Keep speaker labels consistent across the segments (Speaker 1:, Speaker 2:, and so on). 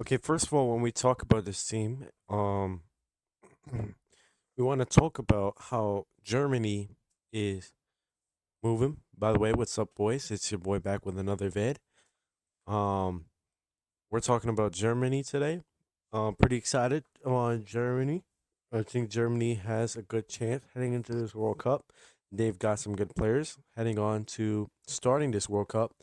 Speaker 1: Okay, first of all, when we talk about this team, we want to talk about how Germany is moving. By the way, what's up, boys? It's your boy back with another vid. Um, we're talking about Germany today. Pretty excited on Germany. I think Germany has a good chance heading into this World Cup. They've got some good players heading on to starting this World Cup.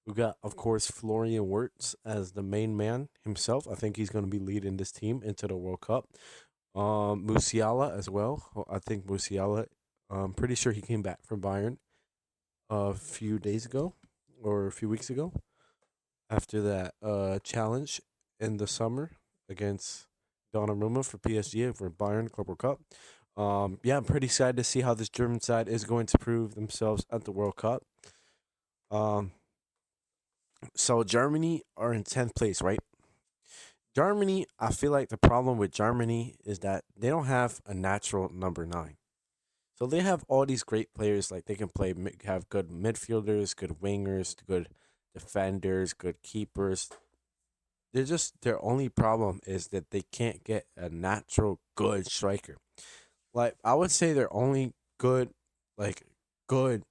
Speaker 1: We've got, of course, Florian Wirtz as the main man himself. I think he's going to be leading this team into the World Cup. Musiala as well. I think Musiala. I'm pretty sure he came back from Bayern a few days ago or a few weeks ago after that challenge in the summer against Donnarumma for PSG for Bayern Club World Cup. Yeah, I'm pretty excited to see how this German side is going to prove themselves at the World Cup. Um, so Germany are in 10th place, right? Germany, I feel like the problem with Germany is that they don't have a natural number nine. So they have all these great players, like they can play, have good midfielders, good wingers, good defenders, good keepers. They're just their only problem is that they can't get a natural good striker. Like I would say their only good, like good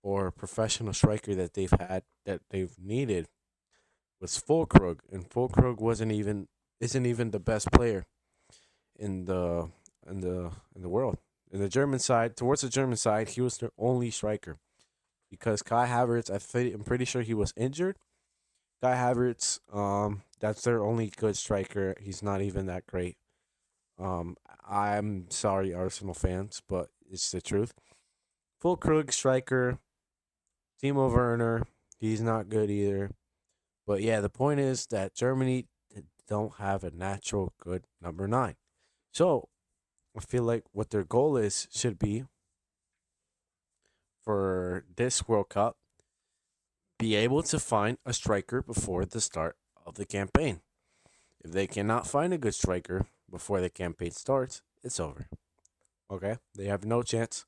Speaker 1: or professional striker that they've had that they've needed was Fulkrug, and Fulkrug isn't even the best player in the in the world. In the German side, towards the German side, he was their only striker because Kai Havertz, I'm pretty sure he was injured. Kai Havertz, that's their only good striker. He's not even that great. I'm sorry, Arsenal fans, but it's the truth. Full Krug striker, Timo Werner, he's not good either. But yeah, the point is that Germany don't have a natural good number nine. So I feel like what their goal is should be for this World Cup, be able to find a striker before the start of the campaign. If they cannot find a good striker before the campaign starts, it's over. Okay, they have no chance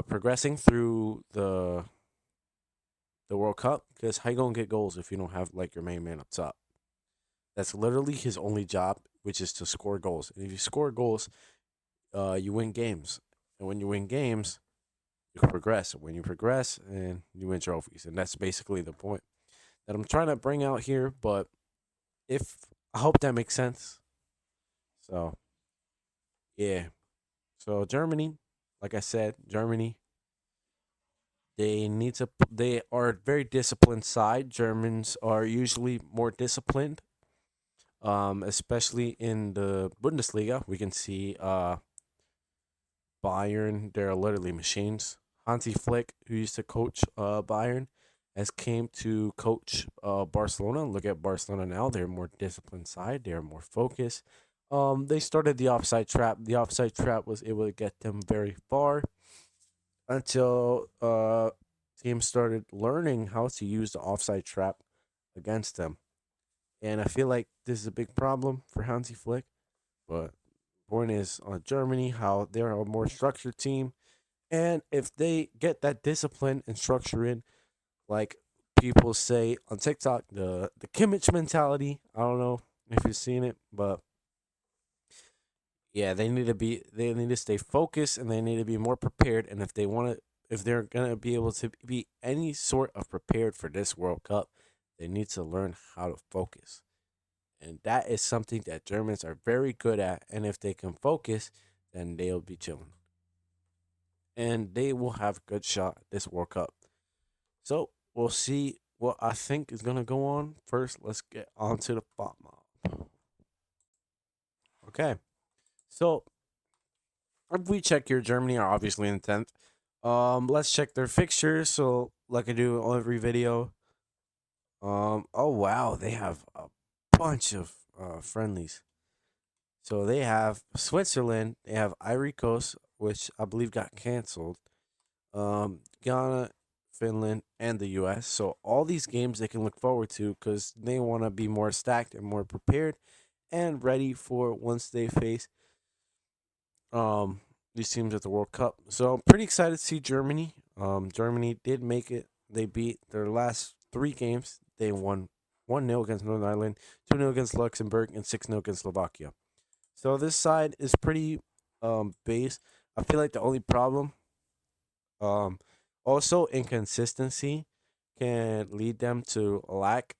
Speaker 1: progressing through the World Cup because how you gonna get goals if you don't have like your main man up top? That's literally his only job, which is to score goals. And if you score goals, you win games. And when you win games, you progress. When you progress, and you win trophies, and that's basically the point that I'm trying to bring out here. But if I hope that makes sense. So yeah. So Germany, like I said, Germany, they are a very disciplined side. Germans are usually more disciplined. Especially in the Bundesliga, we can see Bayern, they're literally machines. Hansi Flick, who used to coach Bayern, has came to coach Barcelona. Look at Barcelona now; they're a more disciplined side. They're more focused. They started the offside trap. The offside trap was able to get them very far until teams started learning how to use the offside trap against them. And I feel like this is a big problem for Hansi Flick. But point is on Germany, how they're a more structured team. And if they get that discipline and structure in, like people say on TikTok, the Kimmich mentality. I don't know if you've seen it, but yeah, they need to stay focused and they need to be more prepared. And if they're gonna be able to be any sort of prepared for this World Cup, they need to learn how to focus. And that is something that Germans are very good at. And if they can focus, then they'll be chilling. And they will have a good shot at this World Cup. So we'll see what I think is gonna go on. First, let's get on to the bot mob. Okay. So if we check here, Germany are obviously in 10th. Let's check their fixtures. So like I do on every video. Oh wow, they have a bunch of friendlies. So they have Switzerland, they have Ivory Coast, which I believe got canceled. Ghana, Finland, and the U.S. So all these games they can look forward to because they want to be more stacked and more prepared and ready for once they face um these teams at the World Cup. So I'm pretty excited to see Germany. Germany did make it. They beat their last three games. They won. 1-0 against Northern Ireland, 2-0 against Luxembourg, and 6-0 against Slovakia. So this side is pretty base. I feel like the only problem, um, also inconsistency, can lead them to lack.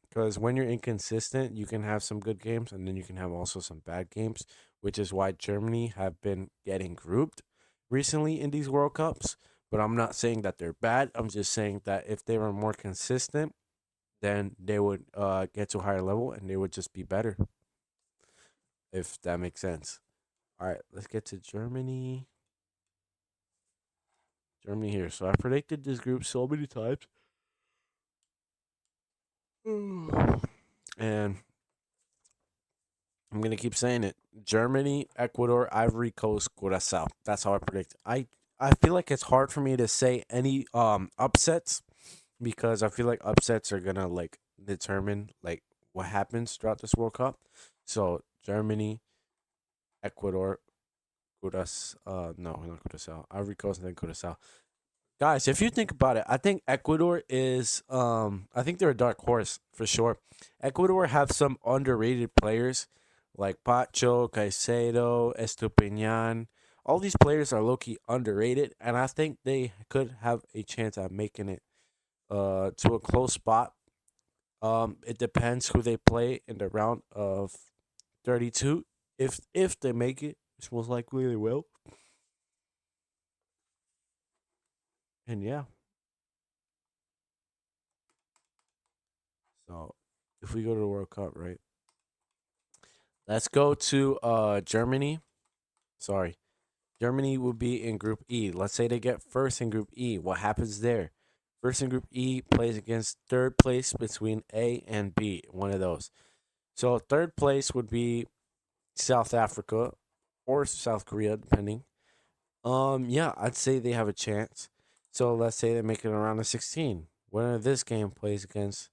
Speaker 1: Because when you're inconsistent, you can have some good games, and then you can have also some bad games, which is why Germany have been getting grouped recently in these World Cups. But I'm not saying that they're bad. I'm just saying that if they were more consistent, then they would get to a higher level and they would just be better, if that makes sense. All right, let's get to Germany. Germany here. So I predicted this group so many times. And I'm gonna keep saying it. Germany, Ecuador, Ivory Coast, Curacao. That's how I predict. I feel like it's hard for me to say any upsets because I feel like upsets are gonna like determine like what happens throughout this World Cup. So Germany, Ecuador, Curacao. No, not Curacao. Ivory Coast and then Curacao. Guys, if you think about it, I think Ecuador is I think they're a dark horse for sure. Ecuador have some underrated players like Pacho, Caicedo, Estupiñan. All these players are low key underrated, and I think they could have a chance at making it to a close spot. It depends who they play in the round of 32. If they make it, which most likely they will. And yeah, so if we go to the World Cup, right? Let's go to Germany. Sorry. Germany will be in Group E. Let's say they get first in Group E. What happens there? First in Group E plays against third place between A and B, one of those. So third place would be South Africa or South Korea, depending. Yeah, I'd say they have a chance. So let's say they make it around the 16. Winner of this game plays against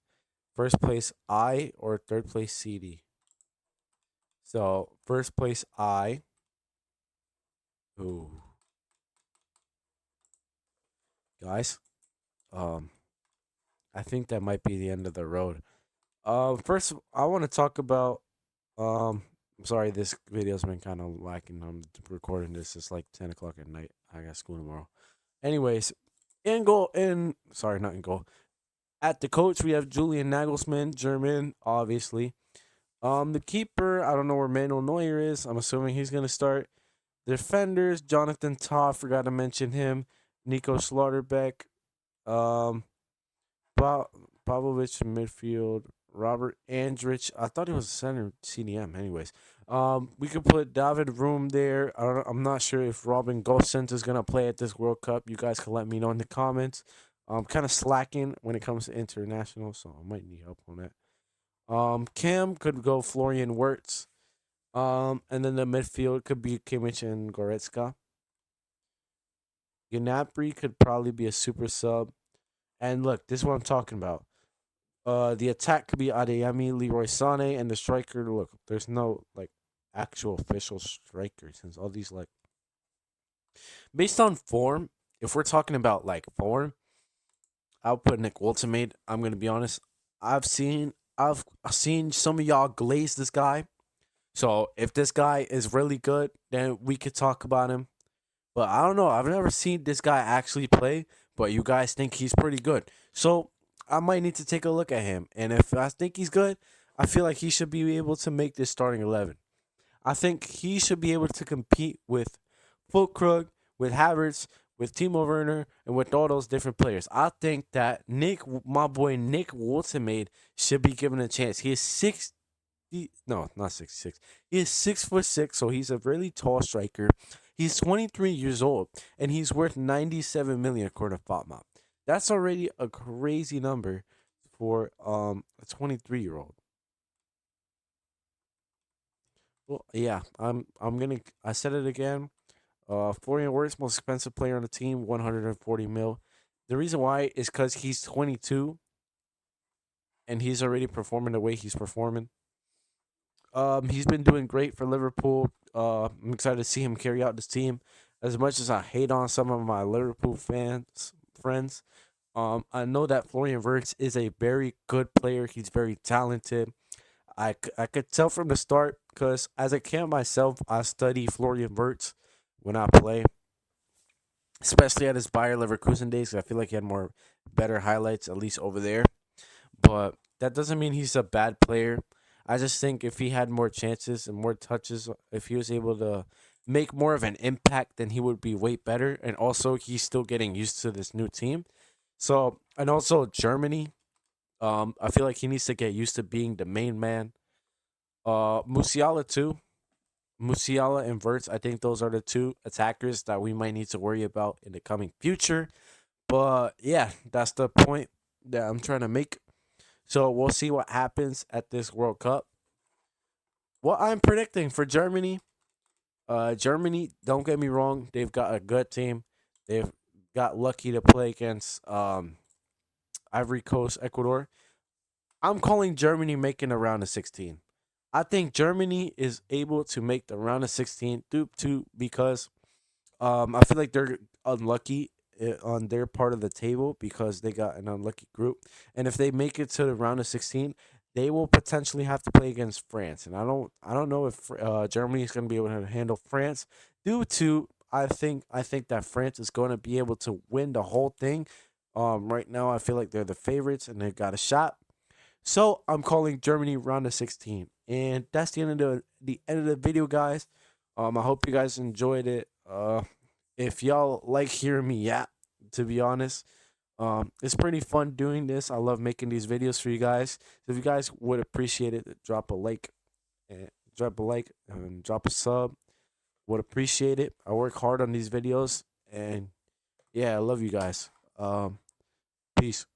Speaker 1: first place I or third place CD. So first place I. Ooh, guys. Um, I think that might be the end of the road. First, I want to talk about. I'm sorry, this video's been kind of lacking. I'm recording this. It's like 10 o'clock at night. I got school tomorrow. Anyways, in goal, in sorry, not in goal. At the coach, we have Julian Nagelsmann, German, obviously. The keeper, I don't know where Manuel Neuer is. I'm assuming he's gonna start. Defenders, Jonathan Tah, forgot to mention him. Nico Slaughterbeck. Um, Pa- Pavlovic in midfield. Robert Andrich. I thought he was a center CDM. Anyways, we could put David Room there. I'm not sure if Robin Gosens is gonna play at this World Cup. You guys can let me know in the comments. I'm kind of slacking when it comes to international, so I might need help on that. Cam could go Florian Wirtz. And then the midfield could be Kimmich and Goretzka. Gnabry could probably be a super sub. And look, this is what I'm talking about. The attack could be Adeyemi, Leroy Sané, and the striker. Look, there's no like actual official striker since all these like based on form. If we're talking about like form, I'll put Nick Ultimate. I'm gonna be honest. I've seen some of y'all glaze this guy. So if this guy is really good, then we could talk about him. But I don't know. I've never seen this guy actually play, but you guys think he's pretty good. So I might need to take a look at him. And if I think he's good, I feel like he should be able to make this starting 11. I think he should be able to compete with Fulkrug, with Havertz, with Timo Werner, and with all those different players. I think that my boy Nick Woltemade, should be given a chance. He is no, not 66. He is 6'6", so he's a really tall striker. He's 23 years old, and he's worth 97 million according to FOTMOP. That's already a crazy number for a 23-year-old. Well, yeah, I said it again. Florian Wirtz, most expensive player on the team, 140 mil. The reason why is because he's 22 and he's already performing the way he's performing. He's been doing great for Liverpool. I'm excited to see him carry out this team. As much as I hate on some of my Liverpool fans friends, I know that Florian Wirtz is a very good player. He's very talented. I could tell from the start because as a camp myself, I study Florian Wirtz when I play, especially at his Bayer Leverkusen days. 'Cause I feel like he had more better highlights, at least over there. But that doesn't mean he's a bad player. I just think if he had more chances and more touches, if he was able to make more of an impact, then he would be way better. And also, he's still getting used to this new team. So, and also Germany, I feel like he needs to get used to being the main man. Musiala too. Musiala and Verts, I think those are the two attackers that we might need to worry about in the coming future. But yeah, that's the point that I'm trying to make. So we'll see what happens at this World Cup. What I'm predicting for Germany, Germany, don't get me wrong, they've got a good team. They've got lucky to play against Ivory Coast, Ecuador. I'm calling Germany making the round of 16. I think Germany is able to make the round of 16 due to because I feel like they're unlucky on their part of the table because they got an unlucky group. And if they make it to the round of 16, they will potentially have to play against France. And I don't know if Germany is going to be able to handle France due to I think that France is going to be able to win the whole thing. Right now I feel like they're the favorites and they've got a shot. So I'm calling Germany round of 16. And that's the end of the video, guys. I hope you guys enjoyed it. If y'all like hearing me yap, to be honest, it's pretty fun doing this. I love making these videos for you guys. So if you guys would appreciate it, and drop a sub. Would appreciate it. I work hard on these videos, and yeah, I love you guys. Peace.